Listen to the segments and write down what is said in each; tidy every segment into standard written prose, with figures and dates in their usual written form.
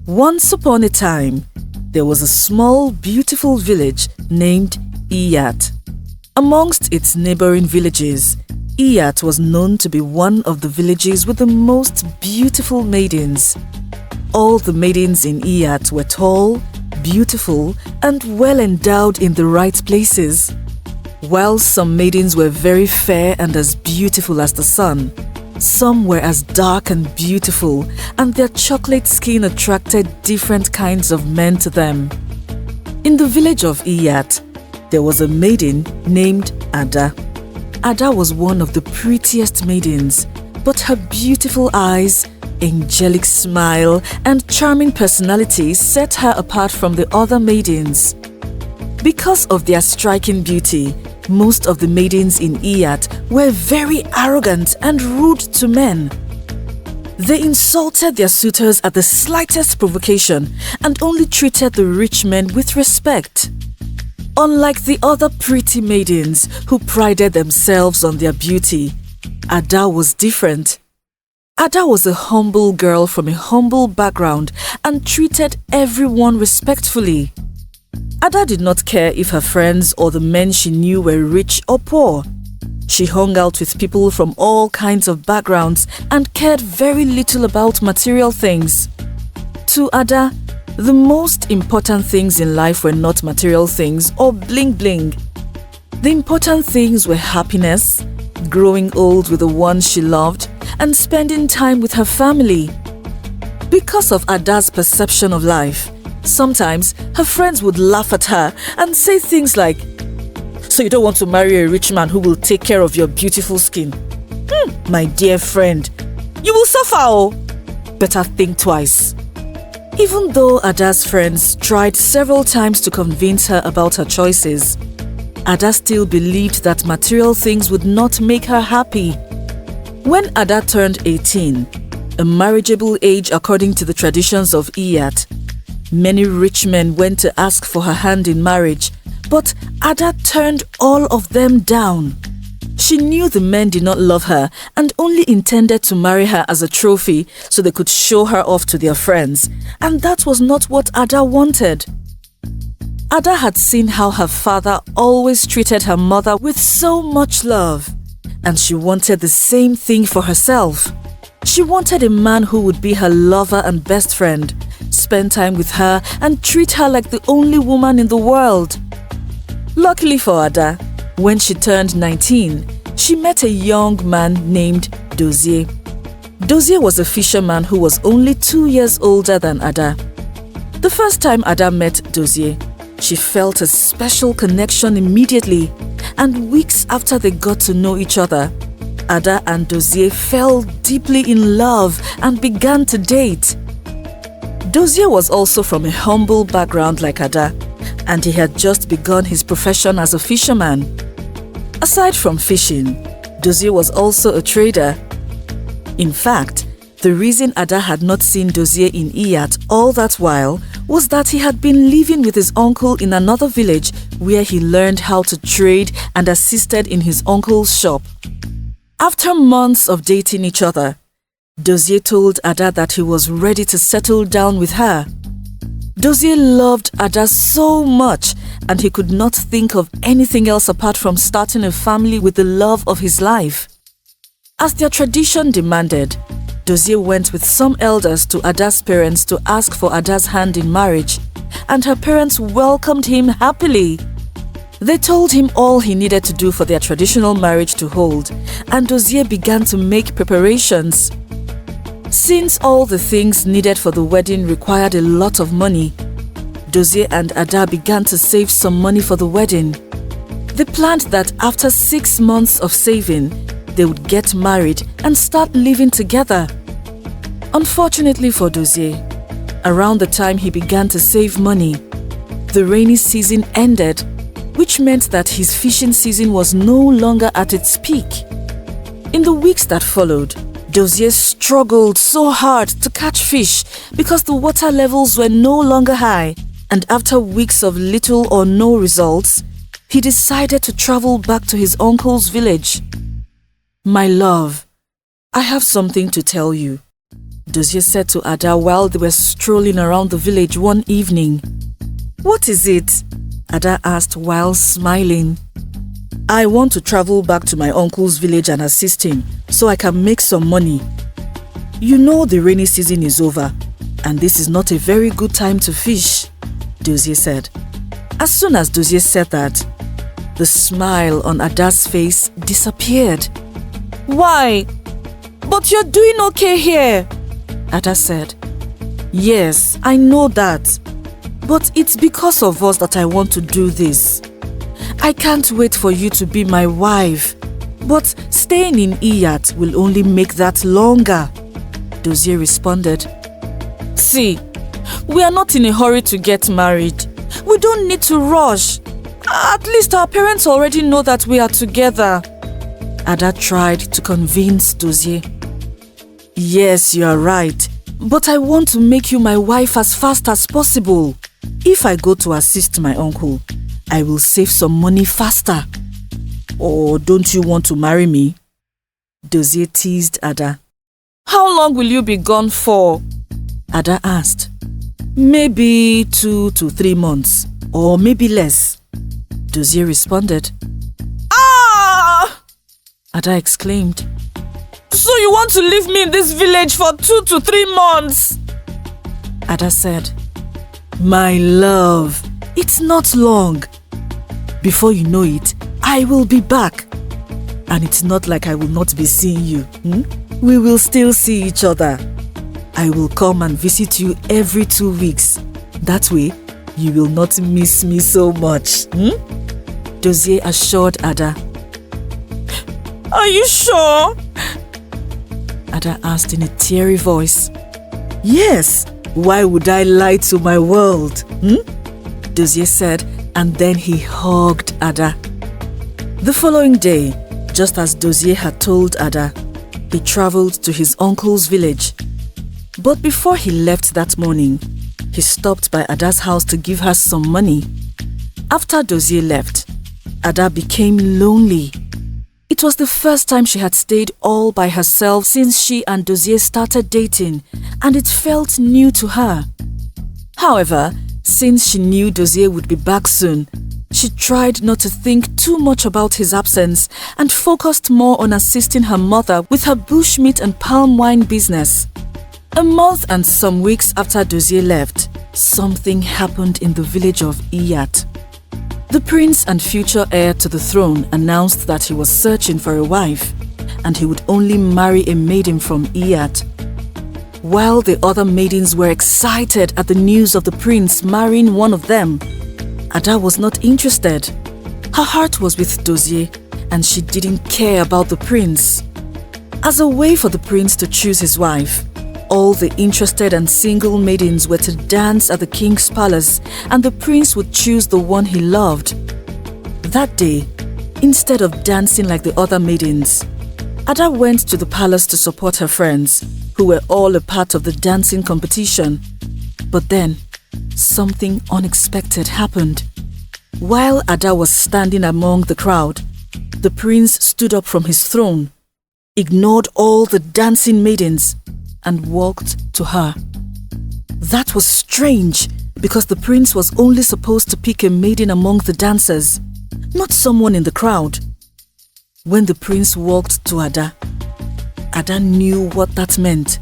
Once upon a time, there was a small, beautiful village named Iyat. Amongst its neighboring villages, Iyat was known to be one of the villages with the most beautiful maidens. All the maidens in Iyat were tall, beautiful, and well endowed in the right places. While some maidens were very fair and as beautiful as the sun, some were as dark and beautiful, and their chocolate skin attracted different kinds of men to them. In the village of Iyat, there was a maiden named Ada. Ada was one of the prettiest maidens, but her beautiful eyes, angelic smile, and charming personality set her apart from the other maidens. Because of their striking beauty, most of the maidens in Iyat were very arrogant and rude to men. They insulted their suitors at the slightest provocation and only treated the rich men with respect. Unlike the other pretty maidens who prided themselves on their beauty, Ada was different. Ada was a humble girl from a humble background and treated everyone respectfully. Ada did not care if her friends or the men she knew were rich or poor. She hung out with people from all kinds of backgrounds and cared very little about material things. To Ada, the most important things in life were not material things or bling-bling. The important things were happiness, growing old with the ones she loved, and spending time with her family. Because of Ada's perception of life, sometimes her friends would laugh at her and say things like, "So you don't want to marry a rich man who will take care of your beautiful skin? My dear friend, you will suffer oh! Better think twice." Even though Ada's friends tried several times to convince her about her choices, Ada still believed that material things would not make her happy. When Ada turned 18, a marriageable age according to the traditions of Iyat, many rich men went to ask for her hand in marriage, but Ada turned all of them down. She knew the men did not love her and only intended to marry her as a trophy so they could show her off to their friends, and that was not what Ada wanted. Ada had seen how her father always treated her mother with so much love, and she wanted the same thing for herself. She wanted a man who would be her lover and best friend, spend time with her and treat her like the only woman in the world. Luckily for Ada, when she turned 19, she met a young man named Dozie. Dozie was a fisherman who was only 2 years older than Ada. The first time Ada met Dozie, she felt a special connection immediately, and weeks after they got to know each other, Ada and Dozie fell deeply in love and began to date. Dozie was also from a humble background like Ada, and he had just begun his profession as a fisherman. Aside from fishing, Dozie was also a trader. In fact, the reason Ada had not seen Dozie in Iyat all that while was that he had been living with his uncle in another village where he learned how to trade and assisted in his uncle's shop. After months of dating each other, Dozie told Ada that he was ready to settle down with her. Dozie loved Ada so much, and he could not think of anything else apart from starting a family with the love of his life. As their tradition demanded, Dozie went with some elders to Ada's parents to ask for Ada's hand in marriage, and her parents welcomed him happily. They told him all he needed to do for their traditional marriage to hold, and Dozie began to make preparations. Since all the things needed for the wedding required a lot of money, Dozie and Ada began to save some money for the wedding. They planned that after 6 months of saving, they would get married and start living together. Unfortunately for Dozie, around the time he began to save money, the rainy season ended, which meant that his fishing season was no longer at its peak. In the weeks that followed, Dozie struggled so hard to catch fish because the water levels were no longer high, and after weeks of little or no results, he decided to travel back to his uncle's village. "My love, I have something to tell you. Dozie said to Ada while they were strolling around the village one evening. "What is it?" Ada asked while smiling. "I want to travel back to my uncle's village and assist him so I can make some money. You know the rainy season is over and this is not a very good time to fish," Dozie said. As soon as Dozie said that, the smile on Ada's face disappeared. "Why? But you're doing okay here," Ada said. "Yes, I know that. But it's because of us that I want to do this. I can't wait for you to be my wife. But staying in Iyat will only make that longer," Dozie responded. "See, we are not in a hurry to get married. We don't need to rush. At least our parents already know that we are together." Ada tried to convince Dozie. "Yes, you are right. But I want to make you my wife as fast as possible. If I go to assist my uncle, I will save some money faster." "Or don't you want to marry me?" Dozie teased Ada. "How long will you be gone for?" Ada asked. "Maybe 2 to 3 months, or maybe less," Dozie responded. "Ah!" Ada exclaimed. "So you want to leave me in this village for 2 to 3 months?" Ada said, "My love, it's not long. Before you know it, I will be back. And it's not like I will not be seeing you. We will still see each other. I will come and visit you every 2 weeks. That way, you will not miss me so much." Dozie assured Ada. "Are you sure?" Ada asked in a teary voice. "Yes, why would I lie to my world?" Dozie said, and then he hugged Ada. The following day, just as Dozie had told Ada, he traveled to his uncle's village. But before he left that morning, he stopped by Ada's house to give her some money. After Dozie left, Ada became lonely. It was the first time she had stayed all by herself since she and Dozie started dating, and it felt new to her. However, since she knew Dozie would be back soon, she tried not to think too much about his absence and focused more on assisting her mother with her bushmeat and palm wine business. A month and some weeks after Dozie left, something happened in the village of Iyat. The prince and future heir to the throne announced that he was searching for a wife, and he would only marry a maiden from Iyat. While the other maidens were excited at the news of the prince marrying one of them, Ada was not interested. Her heart was with Dozie, and she didn't care about the prince. As a way for the prince to choose his wife, all the interested and single maidens were to dance at the king's palace, and the prince would choose the one he loved. That day, instead of dancing like the other maidens, Ada went to the palace to support her friends, who were all a part of the dancing competition. But then, something unexpected happened. While Ada was standing among the crowd, the prince stood up from his throne, ignored all the dancing maidens, and walked to her. That was strange, because the prince was only supposed to pick a maiden among the dancers, not someone in the crowd. When the prince walked to Ada, Ada knew what that meant,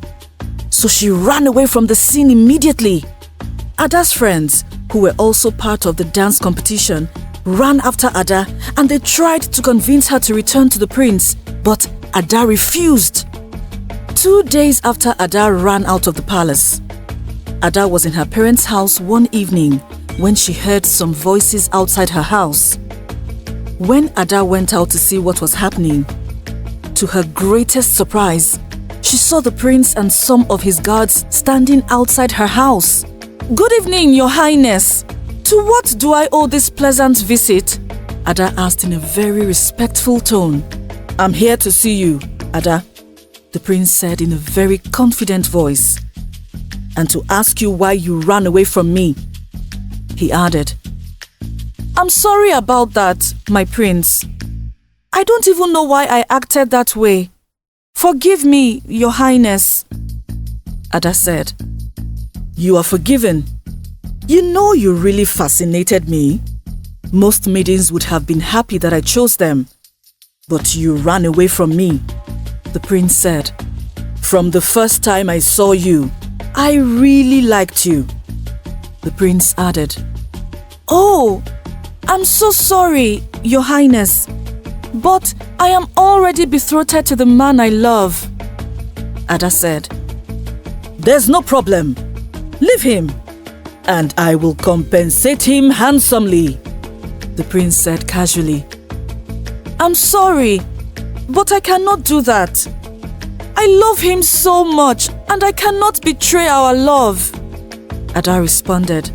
so she ran away from the scene immediately. Ada's friends, who were also part of the dance competition, ran after Ada, and they tried to convince her to return to the prince, but Ada refused. 2 days after Ada ran out of the palace, Ada was in her parents' house one evening when she heard some voices outside her house. When Ada went out to see what was happening, to her greatest surprise, she saw the prince and some of his guards standing outside her house. "Good evening, Your Highness. To what do I owe this pleasant visit?" Ada asked in a very respectful tone. "I'm here to see you, Ada," the prince said in a very confident voice. "And to ask you why you ran away from me," he added. "I'm sorry about that, my prince. I don't even know why I acted that way. Forgive me, Your Highness." Ada said. You are forgiven. You know you really fascinated me. Most maidens would have been happy that I chose them. But you ran away from me, the prince said. From the first time I saw you, I really liked you. The prince added. Oh, I'm so sorry, Your Highness. But I am already betrothed to the man I love, Ada said. There's no problem. Leave him, and I will compensate him handsomely, the prince said casually. I'm sorry, but I cannot do that. I love him so much, and I cannot betray our love, Ada responded.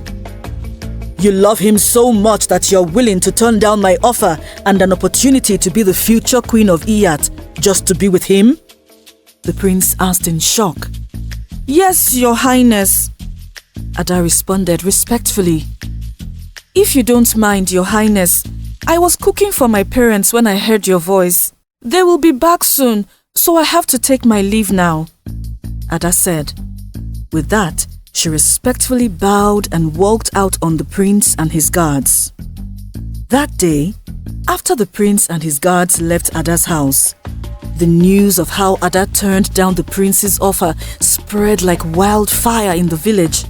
You love him so much that you're willing to turn down my offer and an opportunity to be the future queen of Iyat just to be with him? The prince asked in shock. Yes, Your Highness, Ada responded respectfully. If you don't mind, Your Highness, I was cooking for my parents when I heard your voice. They will be back soon, so I have to take my leave now, Ada said. With that, she respectfully bowed and walked out on the prince and his guards. That day, after the prince and his guards left Ada's house, the news of how Ada turned down the prince's offer spread like wildfire in the village.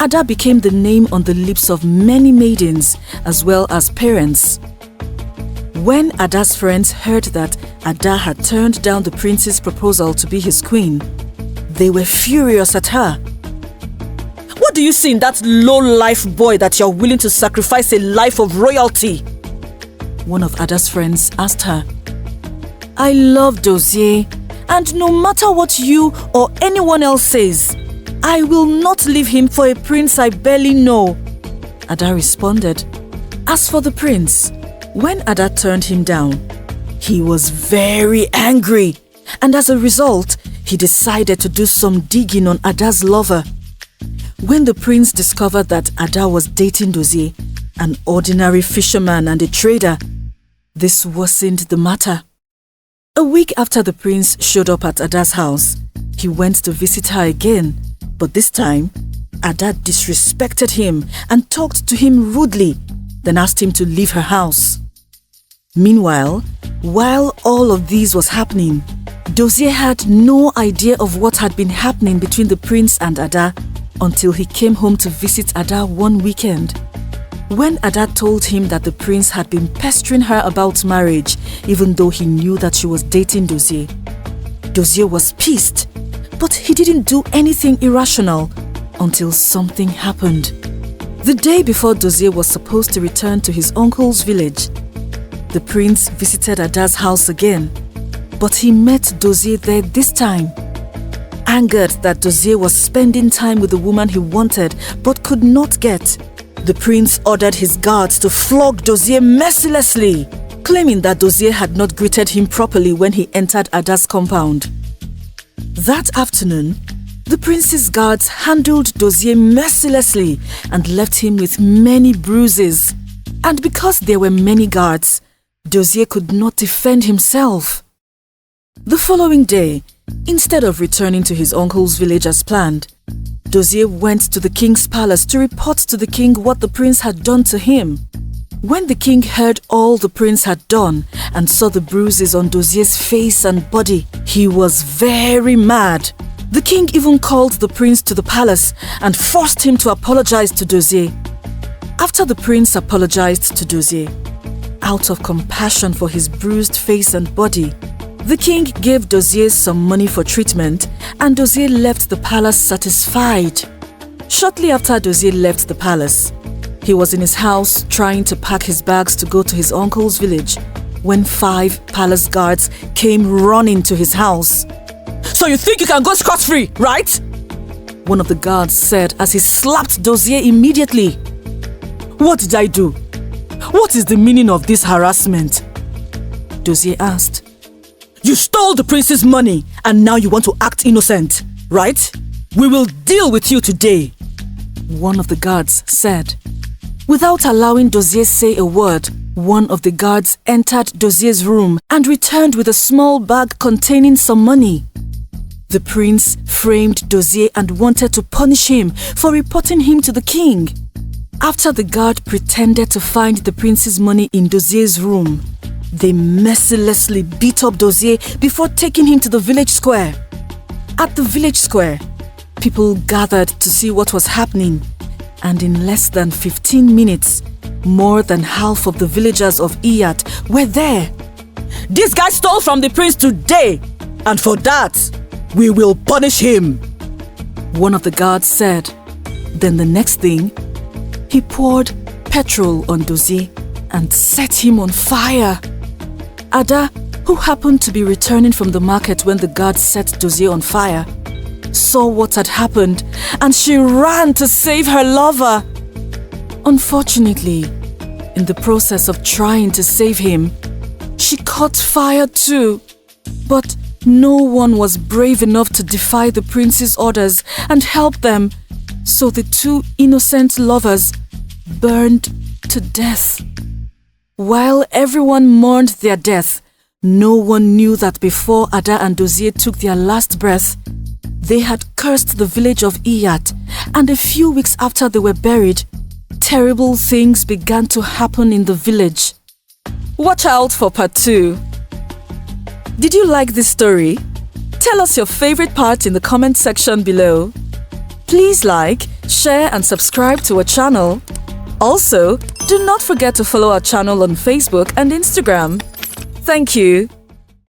Ada became the name on the lips of many maidens as well as parents. When Ada's friends heard that Ada had turned down the prince's proposal to be his queen, they were furious at her. What do you see in that low-life boy that you're willing to sacrifice a life of royalty? One of Ada's friends asked her. I love Dozie, and no matter what you or anyone else says, I will not leave him for a prince I barely know, Ada responded. As for the prince, when Ada turned him down, he was very angry, and as a result, he decided to do some digging on Ada's lover. When the prince discovered that Ada was dating Dozie, an ordinary fisherman and a trader, this worsened the matter. A week after the prince showed up at Ada's house, he went to visit her again, but this time, Ada disrespected him and talked to him rudely, then asked him to leave her house. Meanwhile, while all of this was happening, Dozie had no idea of what had been happening between the prince and Ada until he came home to visit Ada one weekend. When Ada told him that the prince had been pestering her about marriage, even though he knew that she was dating Dozie, Dozie was pissed, but he didn't do anything irrational until something happened. The day before Dozie was supposed to return to his uncle's village, the prince visited Ada's house again, but he met Dozie there this time. Angered that Dozie was spending time with the woman he wanted but could not get, the prince ordered his guards to flog Dozie mercilessly, claiming that Dozie had not greeted him properly when he entered Ada's compound. That afternoon, the prince's guards handled Dozie mercilessly and left him with many bruises. And because there were many guards, Dozie could not defend himself. The following day, instead of returning to his uncle's village as planned, Dozie went to the king's palace to report to the king what the prince had done to him. When the king heard all the prince had done and saw the bruises on Dozie's face and body, he was very mad. The king even called the prince to the palace and forced him to apologize to Dozie. After the prince apologized to Dozie, out of compassion for his bruised face and body, the king gave Dozie some money for treatment, and Dozie left the palace satisfied. Shortly after Dozie left the palace, he was in his house trying to pack his bags to go to his uncle's village when 5 palace guards came running to his house. So you think you can go scot-free, right? One of the guards said as he slapped Dozie immediately. What did I do? What is the meaning of this harassment? Dozie asked. You stole the prince's money and now you want to act innocent, right? We will deal with you today, one of the guards said. Without allowing Dozie say a word, one of the guards entered Dozie's room and returned with a small bag containing some money. The prince framed Dozie and wanted to punish him for reporting him to the king. After the guard pretended to find the prince's money in Dozie's room, they mercilessly beat up Dozie before taking him to the village square. At the village square, people gathered to see what was happening, and in less than 15 minutes, more than half of the villagers of Iyat were there. This guy stole from the prince today, and for that, we will punish him, one of the guards said. Then the next thing, he poured petrol on Dozie and set him on fire. Ada, who happened to be returning from the market when the guards set Dozie on fire, saw what had happened and she ran to save her lover. Unfortunately, in the process of trying to save him, she caught fire too. But no one was brave enough to defy the prince's orders and help them, so the two innocent lovers burned to death. While everyone mourned their death, no one knew that before Ada and Dozie took their last breath, they had cursed the village of Iyat, and a few weeks after they were buried, terrible things began to happen in the village. Watch out for part 2. Did you like this story? Tell us your favorite part in the comment section below. Please like, share and subscribe to our channel. Also, do not forget to follow our channel on Facebook and Instagram. Thank you.